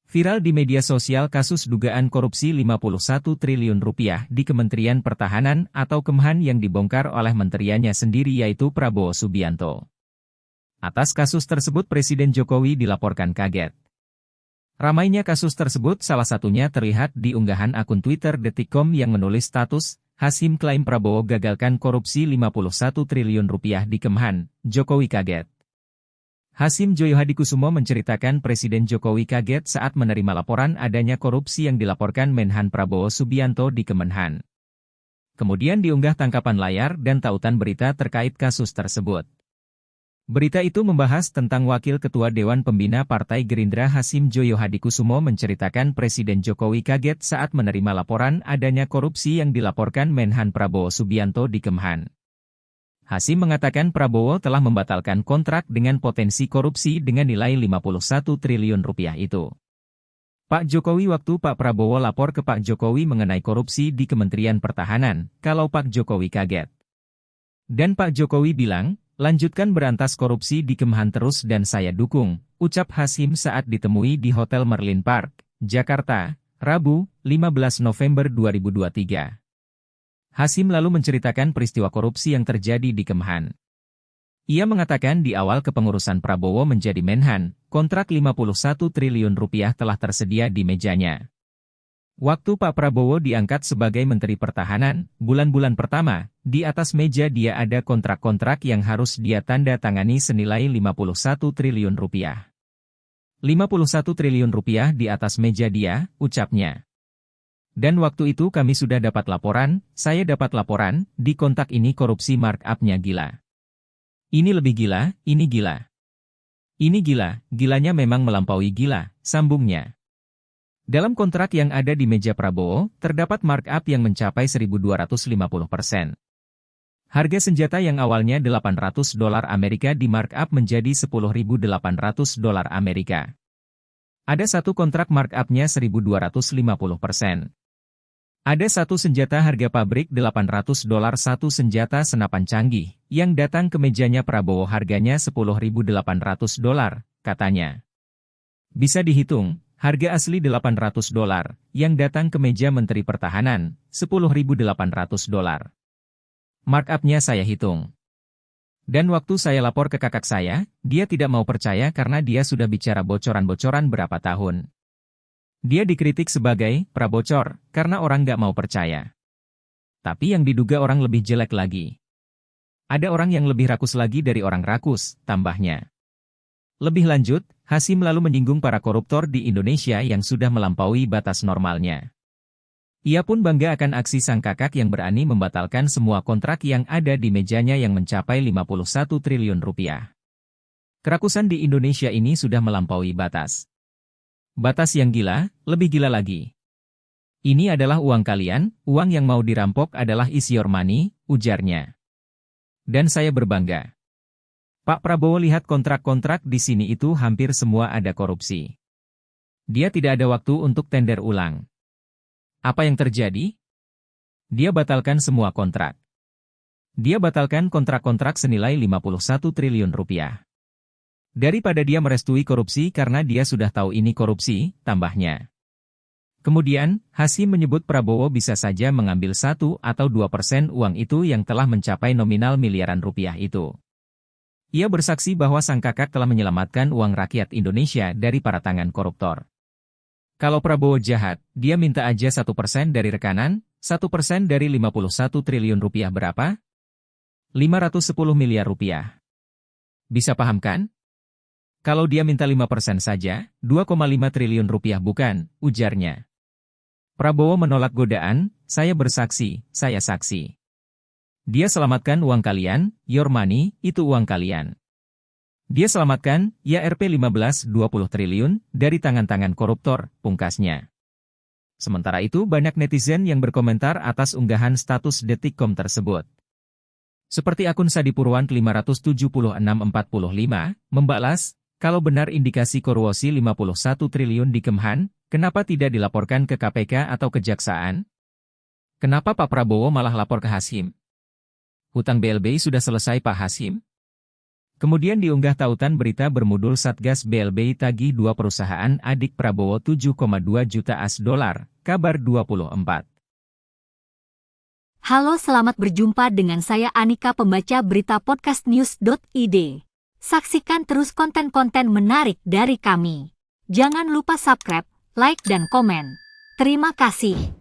Viral di media sosial kasus dugaan korupsi 51 triliun rupiah di Kementerian Pertahanan atau Kemhan yang dibongkar oleh menteriannya sendiri yaitu Prabowo Subianto. Atas kasus tersebut Presiden Jokowi dilaporkan kaget. Ramainya kasus tersebut salah satunya terlihat di unggahan akun Twitter Detikcom yang menulis status, Hasyim klaim Prabowo gagalkan korupsi 51 triliun rupiah di Kemhan, Jokowi kaget. Hasyim Joyo Hadikusumo menceritakan Presiden Jokowi kaget saat menerima laporan adanya korupsi yang dilaporkan Menhan Prabowo Subianto di Kemenhan. Kemudian diunggah tangkapan layar dan tautan berita terkait kasus tersebut. Berita itu membahas tentang Wakil Ketua Dewan Pembina Partai Gerindra Hasyim Joyo Hadikusumo menceritakan Presiden Jokowi kaget saat menerima laporan adanya korupsi yang dilaporkan Menhan Prabowo Subianto di Kemhan. Hasyim mengatakan Prabowo telah membatalkan kontrak dengan potensi korupsi dengan nilai 51 triliun rupiah itu. Pak Jokowi waktu Pak Prabowo lapor ke Pak Jokowi mengenai korupsi di Kementerian Pertahanan, kalau Pak Jokowi kaget. Dan Pak Jokowi bilang, lanjutkan berantas korupsi di Kemhan terus dan saya dukung, ucap Hasyim saat ditemui di Hotel Merlin Park, Jakarta, Rabu, 15 November 2023. Hasyim lalu menceritakan peristiwa korupsi yang terjadi di Kemhan. Ia mengatakan di awal kepengurusan Prabowo menjadi Menhan, kontrak 51 triliun rupiah telah tersedia di mejanya. Waktu Pak Prabowo diangkat sebagai Menteri Pertahanan, bulan-bulan pertama, di atas meja dia ada kontrak-kontrak yang harus dia tanda tangani senilai 51 triliun rupiah. 51 triliun rupiah di atas meja dia, ucapnya. Dan waktu itu kami sudah dapat laporan, saya dapat laporan, di kontak ini korupsi markup-nya gila. Ini lebih gila, ini gila. Ini gila, gilanya memang melampaui gila, sambungnya. Dalam kontrak yang ada di meja Prabowo, terdapat markup yang mencapai 1.250%. Harga senjata yang awalnya $800 Amerika di markup menjadi $10.800 Amerika. Ada satu kontrak markup-nya 1.250%. Ada satu senjata harga pabrik $800 satu senjata senapan canggih, yang datang ke mejanya Prabowo harganya $10.800, katanya. Bisa dihitung, harga asli $800, yang datang ke meja Menteri Pertahanan, $10.800. Markup-nya saya hitung. Dan waktu saya lapor ke kakak saya, dia tidak mau percaya karena dia sudah bicara bocoran-bocoran berapa tahun. Dia dikritik sebagai prabocor, karena orang nggak mau percaya. Tapi yang diduga orang lebih jelek lagi. Ada orang yang lebih rakus lagi dari orang rakus, tambahnya. Lebih lanjut, Hasyim lalu menyinggung para koruptor di Indonesia yang sudah melampaui batas normalnya. Ia pun bangga akan aksi sang kakak yang berani membatalkan semua kontrak yang ada di mejanya yang mencapai 51 triliun rupiah. Kerakusan di Indonesia ini sudah melampaui batas. Batas yang gila, lebih gila lagi. Ini adalah uang kalian, uang yang mau dirampok adalah is your money, ujarnya. Dan saya berbangga. Pak Prabowo lihat kontrak-kontrak di sini itu hampir semua ada korupsi. Dia tidak ada waktu untuk tender ulang. Apa yang terjadi? Dia batalkan semua kontrak. Dia batalkan kontrak-kontrak senilai 51 triliun rupiah. Daripada dia merestui korupsi karena dia sudah tahu ini korupsi, tambahnya. Kemudian, Hasyim menyebut Prabowo bisa saja mengambil 1 atau 2% uang itu yang telah mencapai nominal miliaran rupiah itu. Ia bersaksi bahwa sang kakak telah menyelamatkan uang rakyat Indonesia dari para tangan koruptor. Kalau Prabowo jahat, dia minta aja 1% dari rekanan, 1% dari 51 triliun rupiah berapa? 510 miliar rupiah. Bisa paham kan? Kalau dia minta 5% saja, 2,5 triliun rupiah bukan, ujarnya. Prabowo menolak godaan, saya bersaksi, saya saksi. Dia selamatkan uang kalian, your money, itu uang kalian. Dia selamatkan, ya Rp 15-20 triliun, dari tangan-tangan koruptor, pungkasnya. Sementara itu banyak netizen yang berkomentar atas unggahan status Detikcom tersebut. Seperti akun Sadipurwan 57645, membalas, kalau benar indikasi korupsi 51 triliun di Kemhan, kenapa tidak dilaporkan ke KPK atau Kejaksaan? Kenapa Pak Prabowo malah lapor ke Hasyim? Hutang BLBI sudah selesai Pak Hasyim? Kemudian diunggah tautan berita bermudul Satgas BLBI tagih 2 perusahaan adik Prabowo 7,2 juta $, kabar 24. Halo, selamat berjumpa dengan saya Anika, pembaca berita podcastnews.id. Saksikan terus konten-konten menarik dari kami. Jangan lupa subscribe, like, dan komen. Terima kasih.